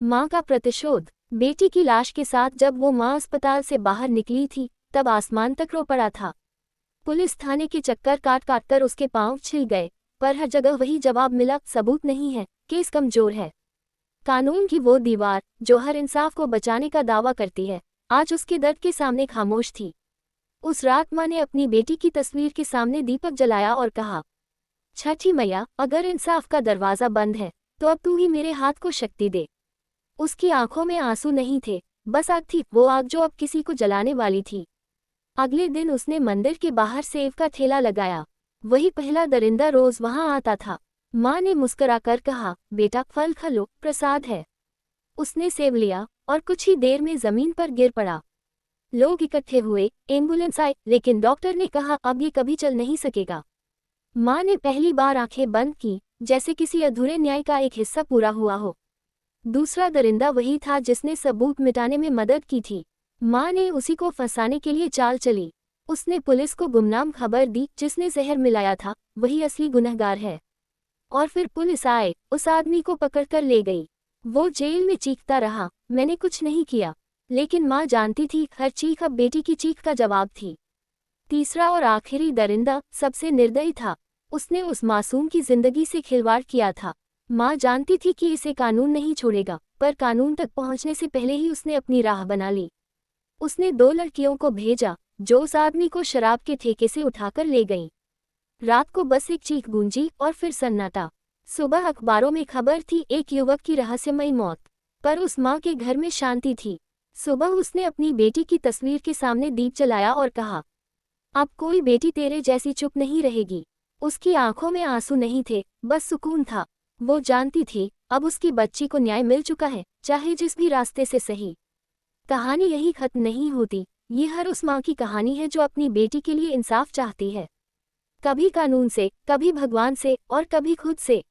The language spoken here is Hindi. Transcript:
मां का प्रतिशोध। बेटी की लाश के साथ जब वो मां अस्पताल से बाहर निकली थी तब आसमान तक रो पड़ा था। पुलिस थाने के चक्कर काट काट कर उसके पांव छिल गए, पर हर जगह वही जवाब मिला, सबूत नहीं है, केस कमजोर है। कानून की वो दीवार जो हर इंसाफ को बचाने का दावा करती है, आज उसके दर्द के सामने खामोश थी। उस रात मां ने अपनी बेटी की तस्वीर के सामने दीपक जलाया और कहा, छठी मैया, अगर इंसाफ का दरवाजा बंद है तो अब तू ही मेरे हाथ को शक्ति दे। उसकी आंखों में आंसू नहीं थे, बस आग थी, वो आग जो अब किसी को जलाने वाली थी। अगले दिन उसने मंदिर के बाहर सेब का ठेला लगाया। वही पहला दरिंदा रोज वहां आता था। मां ने मुस्कुराकर कहा, बेटा फल खा लो, प्रसाद है। उसने सेब लिया और कुछ ही देर में जमीन पर गिर पड़ा। लोग इकट्ठे हुए, एम्बुलेंस आई, लेकिन डॉक्टर ने कहा अब ये कभी चल नहीं सकेगा। मां ने पहली बार आंखें बंद की, जैसे किसी अधूरे न्याय का एक हिस्सा पूरा हुआ हो। दूसरा दरिंदा वही था जिसने सबूत मिटाने में मदद की थी। मां ने उसी को फंसाने के लिए चाल चली। उसने पुलिस को गुमनाम खबर दी, जिसने जहर मिलाया था वही असली गुनहगार है। और फिर पुलिस आए, उस आदमी को पकड़कर ले गई। वो जेल में चीखता रहा, मैंने कुछ नहीं किया। लेकिन मां जानती थी हर चीख अब बेटी की चीख का जवाब थी। तीसरा और आखिरी दरिंदा सबसे निर्दयी था। उसने उस मासूम की जिंदगी से खिलवाड़ किया था। मां जानती थी कि इसे कानून नहीं छोड़ेगा, पर कानून तक पहुंचने से पहले ही उसने अपनी राह बना ली। उसने 2 लड़कियों को भेजा जो उस आदमी को शराब के ठेके से उठाकर ले गईं। रात को बस एक चीख गूंजी और फिर सन्नाटा। सुबह अखबारों में खबर थी, एक युवक की रहस्यमयी मौत। पर उस मां के घर में शांति थी। सुबह उसने अपनी बेटी की तस्वीर के सामने दीप जलाया और कहा, अब कोई बेटी तेरे जैसी चुप नहीं रहेगी। उसकी आंखों में आंसू नहीं थे, बस सुकून था। वो जानती थी अब उसकी बच्ची को न्याय मिल चुका है, चाहे जिस भी रास्ते से सही। कहानी यही खत्म नहीं होती। ये हर उस मां की कहानी है जो अपनी बेटी के लिए इंसाफ चाहती है, कभी कानून से, कभी भगवान से और कभी खुद से।